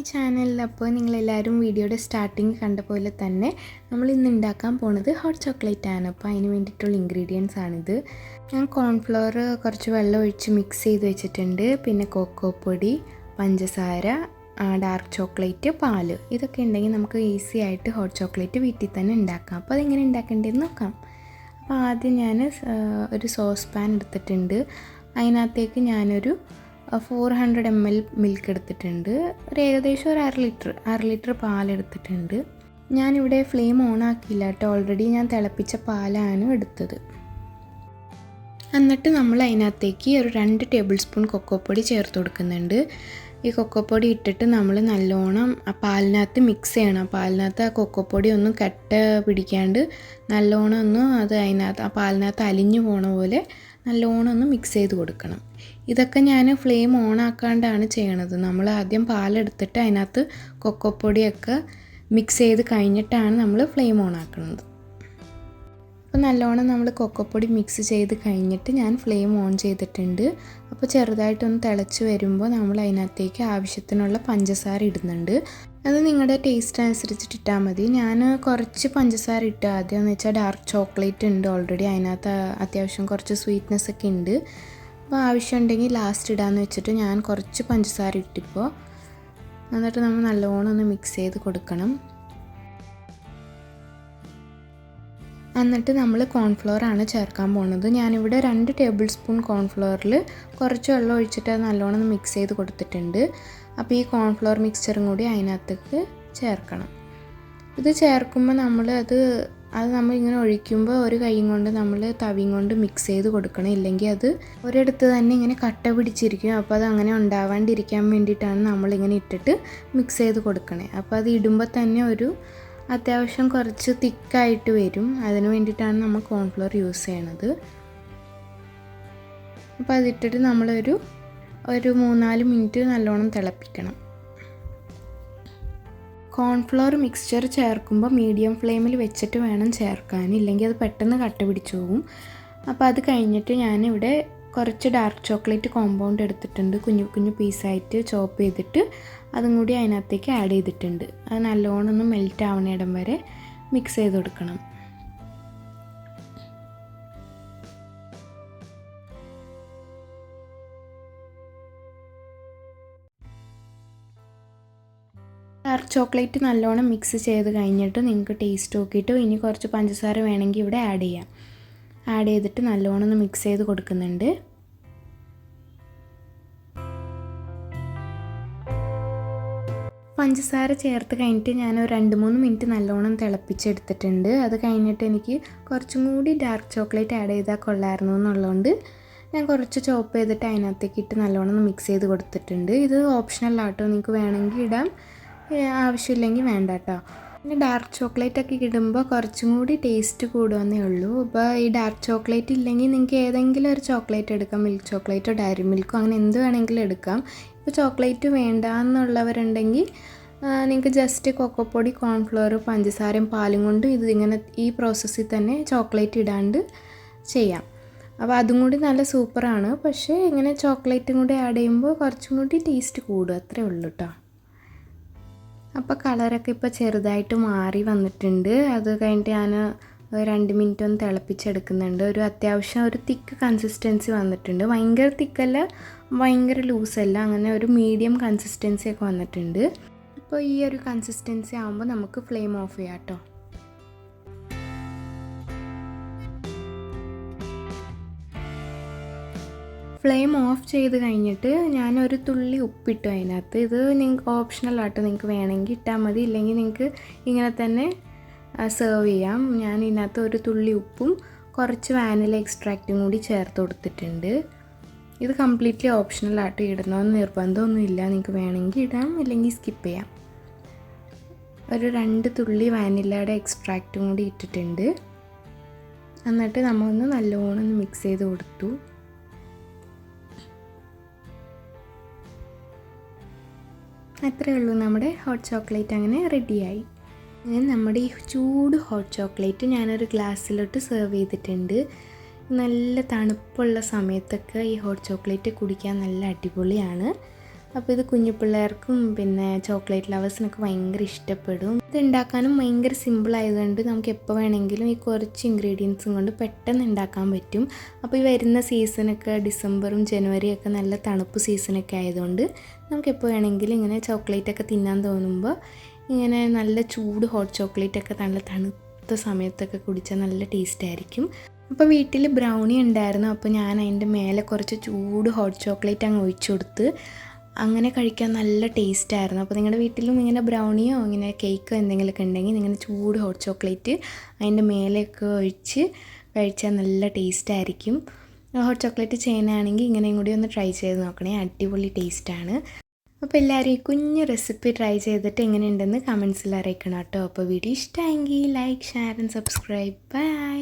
Channel. അപ്പോൾ നിങ്ങളെല്ലാവരും വീഡിയോയുടെ സ്റ്റാർട്ടിങ് കണ്ട പോലെ തന്നെ നമ്മൾ ഇന്ന് ഉണ്ടാക്കാൻ പോണത് ഹോട്ട് ചോക്ലേറ്റ് ആണ്. അപ്പോൾ അതിന് വേണ്ടിയിട്ടുള്ള ഇൻഗ്രീഡിയൻസ് ആണിത്. ഞാൻ കോൺഫ്ലവർ കുറച്ച് വെള്ളം ഒഴിച്ച് മിക്സ് ചെയ്ത് വെച്ചിട്ടുണ്ട്. പിന്നെ കൊക്കോ പൊടി, പഞ്ചസാര, ഡാർക്ക് ചോക്ലേറ്റ്, പാല്, ഇതൊക്കെ ഉണ്ടെങ്കിൽ നമുക്ക് ഈസി ആയിട്ട് ഹോട്ട് ചോക്ലേറ്റ് വീട്ടിൽ തന്നെ ഉണ്ടാക്കാം. അപ്പോൾ അതെങ്ങനെ ഉണ്ടാക്കേണ്ടതെന്ന് നോക്കാം. അപ്പോൾ ആദ്യം ഞാൻ ഒരു സോസ് പാൻ എടുത്തിട്ടുണ്ട്. അതിനകത്തേക്ക് ഞാനൊരു 400 ml മിൽക്ക് എടുത്തിട്ടുണ്ട്. ഏകദേശം ഒരു അര ലിറ്റർ പാലെടുത്തിട്ടുണ്ട്. ഞാനിവിടെ ഫ്ലെയിം ഓൺ ആക്കിയില്ല കേട്ടോ, ഓൾറെഡി ഞാൻ തിളപ്പിച്ച പാലാണ് എടുത്തത്. എന്നിട്ട് നമ്മൾ അതിനകത്തേക്ക് ഒരു 2 ടേബിൾ സ്പൂൺ കൊക്കോപ്പൊടി ചേർത്ത് കൊടുക്കുന്നുണ്ട്. ഈ കൊക്കോപ്പൊടി ഇട്ടിട്ട് നമ്മൾ നല്ലോണം ആ പാലിനകത്ത് മിക്സ് ചെയ്യണം. പാലിനകത്ത് ആ കൊക്കോപ്പൊടി ഒന്നും കട്ട പിടിക്കാണ്ട് നല്ലോണം ഒന്ന് ആ പാലിനകത്ത് അലിഞ്ഞു പോണ പോലെ നല്ലോണം ഒന്ന് മിക്സ് ചെയ്ത് കൊടുക്കണം. ഇതൊക്കെ ഞാൻ ഫ്ലെയിം ഓൺ ആക്കാണ്ടാണ് ചെയ്യണത്. നമ്മൾ ആദ്യം പാലെടുത്തിട്ട് അതിനകത്ത് കൊക്കോപ്പൊടിയൊക്കെ മിക്സ് ചെയ്ത് കഴിഞ്ഞിട്ടാണ് നമ്മൾ ഫ്ലെയിം ഓൺ ആക്കുന്നത്. അപ്പോൾ നല്ലോണം നമ്മൾ കൊക്കോപ്പൊടി മിക്സ് ചെയ്ത് കഴിഞ്ഞിട്ട് ഞാൻ ഫ്ലെയിം ഓൺ ചെയ്തിട്ടുണ്ട്. അപ്പോൾ ചെറുതായിട്ടൊന്ന് തിളച്ച് വരുമ്പോൾ നമ്മൾ അതിനകത്തേക്ക് ആവശ്യത്തിനുള്ള പഞ്ചസാര ഇടുന്നുണ്ട്. അത് നിങ്ങളുടെ ടേസ്റ്റ് അനുസരിച്ചിട്ട് ഇട്ടാൽ മതി. ഞാൻ കുറച്ച് പഞ്ചസാര ഇട്ട് ആദ്യം എന്ന് വെച്ചാൽ ഡാർക്ക് ചോക്ലേറ്റ് ഉണ്ട് ഓൾറെഡി, അതിനകത്ത് അത്യാവശ്യം കുറച്ച് സ്വീറ്റ്നെസ് ഒക്കെ ഉണ്ട്. അപ്പോൾ ആവശ്യമുണ്ടെങ്കിൽ ലാസ്റ്റ് ഇടാമെന്ന് വെച്ചിട്ട് ഞാൻ കുറച്ച് പഞ്ചസാര ഇട്ടിപ്പോൾ. എന്നിട്ട് നമ്മൾ നല്ലോണം ഒന്ന് മിക്സ് ചെയ്ത് കൊടുക്കണം. എന്നിട്ട് നമ്മൾ കോൺഫ്ലവർ ആണ് ചേർക്കാൻ പോകുന്നത്. ഞാനിവിടെ 2 ടേബിൾ സ്പൂൺ കോൺഫ്ലവറിൽ കുറച്ച് വെള്ളം ഒഴിച്ചിട്ട് അത് നല്ലോണം മിക്സ് ചെയ്ത് കൊടുത്തിട്ടുണ്ട്. അപ്പോൾ ഈ കോൺഫ്ലവർ മിക്സ്ചറും കൂടി അതിനകത്തേക്ക് ചേർക്കണം. ഇത് ചേർക്കുമ്പോൾ അത് നമ്മളിങ്ങനെ ഒഴിക്കുമ്പോൾ ഒരു കൈ കൊണ്ട് നമ്മൾ തവിയും കൊണ്ട് മിക്സ് ചെയ്ത് കൊടുക്കണം. ഇല്ലെങ്കിൽ അത് ഒരിടത്ത് തന്നെ ഇങ്ങനെ കട്ട പിടിച്ചിരിക്കും. അപ്പോൾ അത് അങ്ങനെ ഉണ്ടാവാണ്ടിരിക്കാൻ വേണ്ടിയിട്ടാണ് നമ്മളിങ്ങനെ ഇട്ടിട്ട് മിക്സ് ചെയ്ത് കൊടുക്കണേ. അപ്പോൾ അത് ഇടുമ്പോൾ തന്നെ ഒരു അത്യാവശ്യം കുറച്ച് തിക്കായിട്ട് വരും. അതിന് വേണ്ടിയിട്ടാണ് നമ്മൾ കോൺഫ്ലവർ യൂസ് ചെയ്യണത്. അപ്പോൾ അതിട്ടിട്ട് നമ്മളൊരു 3-4 മിനിറ്റ് നല്ലോണം തിളപ്പിക്കണം. കോൺഫ്ലവർ മിക്സ്ചർ ചേർക്കുമ്പോൾ മീഡിയം ഫ്ലെയിമിൽ വെച്ചിട്ട് വേണം ചേർക്കാൻ, ഇല്ലെങ്കിൽ അത് പെട്ടെന്ന് കട്ട പിടിച്ചു പോകും. അപ്പോൾ അത് കഴിഞ്ഞിട്ട് ഞാനിവിടെ കുറച്ച് ഡാർക്ക് ചോക്ലേറ്റ് കോമ്പൗണ്ട് എടുത്തിട്ടുണ്ട്. കുഞ്ഞു കുഞ്ഞു പീസായിട്ട് ചോപ്പ് ചെയ്തിട്ട് അതും കൂടി അതിനകത്തേക്ക് ആഡ് ചെയ്തിട്ടുണ്ട്. അത് നല്ലോണം ഒന്ന് മെൽറ്റ് ആവുന്നിടം വരെ മിക്സ് ചെയ്ത് കൊടുക്കണം. ഡാർക്ക് ചോക്ലേറ്റ് നല്ലോണം മിക്സ് ചെയ്ത് കഴിഞ്ഞിട്ട് നിങ്ങൾക്ക് ടേസ്റ്റ് നോക്കിയിട്ട് ഇനി കുറച്ച് പഞ്ചസാര വേണമെങ്കിൽ ഇവിടെ ആഡ് ചെയ്യാം. ആഡ് ചെയ്തിട്ട് നല്ലോണം ഒന്ന് മിക്സ് ചെയ്ത് കൊടുക്കുന്നുണ്ട്. പഞ്ചസാര ചേർത്ത് കഴിഞ്ഞിട്ട് ഞാൻ ഒരു 2-3 മിനിറ്റ് നല്ലോണം തിളപ്പിച്ചെടുത്തിട്ടുണ്ട്. അത് കഴിഞ്ഞിട്ട് എനിക്ക് കുറച്ചും കൂടി ഡാർക്ക് ചോക്ലേറ്റ് ആഡ് ചെയ്താൽ കൊള്ളായിരുന്നു എന്നുള്ളതുകൊണ്ട് ഞാൻ കുറച്ച് ചോപ്പ് ചെയ്തിട്ട് അതിനകത്തേക്ക് ഇട്ട് നല്ലോണം ഒന്ന് മിക്സ് ചെയ്ത് കൊടുത്തിട്ടുണ്ട്. ഇത് ഓപ്ഷണലാട്ടോ, നിങ്ങൾക്ക് വേണമെങ്കിൽ ഇടാം, ആവശ്യമില്ലെങ്കിൽ വേണ്ട കേട്ടോ. പിന്നെ ഡാർക്ക് ചോക്ലേറ്റൊക്കെ ഇടുമ്പോൾ കുറച്ചും കൂടി ടേസ്റ്റ് കൂടുമെന്നേ ഉള്ളൂ. അപ്പോൾ ഈ ഡാർക്ക് ചോക്ലേറ്റ് ഇല്ലെങ്കിൽ നിങ്ങൾക്ക് ഏതെങ്കിലും ഒരു ചോക്ലേറ്റ് എടുക്കാം. മിൽക്ക് ചോക്ലേറ്റോ ഡയറി മിൽക്കോ അങ്ങനെ എന്ത് വേണമെങ്കിലും എടുക്കാം. ഇപ്പോൾ ചോക്ലേറ്റ് വേണ്ട എന്നുള്ളവരുണ്ടെങ്കിൽ നിങ്ങൾക്ക് ജസ്റ്റ് കൊക്കോപ്പൊടി, കോൺഫ്ലവർ, പഞ്ചസാരയും പാലും കൊണ്ട് ഇതിങ്ങനെ ഈ പ്രോസസ്സിൽ തന്നെ ചോക്ലേറ്റ് ഇടാണ്ട് ചെയ്യാം. അപ്പോൾ അതും കൂടി നല്ല സൂപ്പറാണ്. പക്ഷേ ഇങ്ങനെ ചോക്ലേറ്റും കൂടി ആഡ് ചെയ്യുമ്പോൾ കുറച്ചും കൂടി ടേസ്റ്റ് കൂടും, അത്രേ ഉള്ളൂ കേട്ടോ. അപ്പോൾ കളറൊക്കെ ഇപ്പോൾ ചെറുതായിട്ട് മാറി വന്നിട്ടുണ്ട്. അത് കഴിഞ്ഞിട്ട് ഞാൻ 2 മിനിറ്റ് ഒന്ന് തിളപ്പിച്ചെടുക്കുന്നുണ്ട്. അത്യാവശ്യം ഒരു തിക്ക് കൺസിസ്റ്റൻസി വന്നിട്ടുണ്ട്. ഭയങ്കര തിക്കല്ല, ഭയങ്കര ലൂസല്ല, അങ്ങനെ ഒരു മീഡിയം കൺസിസ്റ്റൻസി ഒക്കെ വന്നിട്ടുണ്ട്. അപ്പോൾ ഈ ഒരു കൺസിസ്റ്റൻസി ആകുമ്പോൾ നമുക്ക് ഫ്ലെയിം ഓഫ് ചെയ്യാം കേട്ടോ. ഫ്ലെയിം ഓഫ് ചെയ്ത് കഴിഞ്ഞിട്ട് ഞാനൊരു തുള്ളി ഉപ്പിട്ടു അതിനകത്ത്. ഇത് നിങ്ങൾക്ക് ഓപ്ഷണലാട്ടോ, നിങ്ങൾക്ക് വേണമെങ്കിൽ ഇട്ടാൽ മതി, ഇല്ലെങ്കിൽ നിങ്ങൾക്ക് ഇങ്ങനെ തന്നെ സെർവ് ചെയ്യാം. ഞാൻ ഇതിനകത്ത് ഒരു തുള്ളി ഉപ്പും കുറച്ച് വാനില എക്സ്ട്രാക്റ്റും കൂടി ചേർത്ത് കൊടുത്തിട്ടുണ്ട്. ഇത് കംപ്ലീറ്റ്ലി ഓപ്ഷണലാട്ടോ, ഇടണമെന്ന് നിർബന്ധമൊന്നുമില്ല. നിങ്ങൾക്ക് വേണമെങ്കിൽ ഇടാം, ഇല്ലെങ്കിൽ സ്കിപ്പ് ചെയ്യാം. ഒരു 2 തുള്ളി വാനിലയുടെ എക്സ്ട്രാക്റ്റും കൂടി ഇട്ടിട്ടുണ്ട്. എന്നിട്ട് നമ്മളൊന്ന് നല്ലോണം മിക്സ് ചെയ്ത് കൊടുത്തു. അത്രയേ ഉള്ളൂ, നമ്മുടെ ഹോട്ട് ചോക്ലേറ്റ് അങ്ങനെ റെഡിയായി. അങ്ങനെ നമ്മുടെ ഈ ചൂട് ഹോട്ട് ചോക്ലേറ്റ് ഞാനൊരു ഗ്ലാസ്സിലോട്ട് സെർവ് ചെയ്തിട്ടുണ്ട്. നല്ല തണുപ്പുള്ള സമയത്തൊക്കെ ഈ ഹോട്ട് ചോക്ലേറ്റ് കുടിക്കാൻ നല്ല അടിപൊളിയാണ്. അപ്പോൾ ഇത് കുഞ്ഞു പിള്ളേർക്കും പിന്നെ ചോക്ലേറ്റ് ലവേഴ്സിനൊക്കെ ഭയങ്കര ഇഷ്ടപ്പെടും. ഇത് ഉണ്ടാക്കാനും ഭയങ്കര സിമ്പിൾ ആയതുകൊണ്ട് നമുക്ക് എപ്പോൾ വേണമെങ്കിലും ഈ കുറച്ച് ഇൻഗ്രീഡിയൻസും കൊണ്ട് പെട്ടെന്ന് ഉണ്ടാക്കാൻ പറ്റും. അപ്പോൾ ഈ വരുന്ന സീസണൊക്കെ ഡിസംബറും ജനുവരിയൊക്കെ നല്ല തണുപ്പ് സീസണൊക്കെ ആയതുകൊണ്ട് നമുക്ക് എപ്പോൾ വേണമെങ്കിലും ഇങ്ങനെ ചോക്ലേറ്റൊക്കെ തിന്നാൻ തോന്നുമ്പോൾ ഇങ്ങനെ നല്ല ചൂട് ഹോട്ട് ചോക്ലേറ്റൊക്കെ നല്ല തണുത്ത സമയത്തൊക്കെ കുടിച്ചാൽ നല്ല ടേസ്റ്റ് ആയിരിക്കും. അപ്പോൾ വീട്ടിൽ ബ്രൗണി ഉണ്ടായിരുന്നു. അപ്പോൾ ഞാൻ അതിൻ്റെ മേലെ കുറച്ച് ചൂട് ഹോട്ട് ചോക്ലേറ്റ് അങ്ങ് ഒഴിച്ചു കൊടുത്ത് അങ്ങനെ കഴിക്കാൻ നല്ല ടേസ്റ്റായിരുന്നു. അപ്പോൾ നിങ്ങളുടെ വീട്ടിലും ഇങ്ങനെ ബ്രൗണിയോ ഇങ്ങനെ കേക്കോ എന്തെങ്കിലുമൊക്കെ ഉണ്ടെങ്കിൽ ഇങ്ങനെ ചൂട് ഹോട്ട് ചോക്ലേറ്റ് അതിൻ്റെ മേലെയൊക്കെ ഒഴിച്ച് കഴിച്ചാൽ നല്ല ടേസ്റ്റായിരിക്കും. ഹോട്ട് ചോക്ലേറ്റ് ചെയ്യുന്നതാണെങ്കിൽ ഇങ്ങനെയും കൂടി ഒന്ന് ട്രൈ ചെയ്ത് നോക്കണേ, അടിപൊളി ടേസ്റ്റാണ്. അപ്പോൾ എല്ലാവരും ഈ കുഞ്ഞ് റെസിപ്പി ട്രൈ ചെയ്തിട്ട് എങ്ങനെയുണ്ടെന്ന് കമൻസിൽ അറിയിക്കണം കേട്ടോ. അപ്പോൾ വീഡിയോ ഇഷ്ടമായെങ്കിൽ like, share and subscribe. By.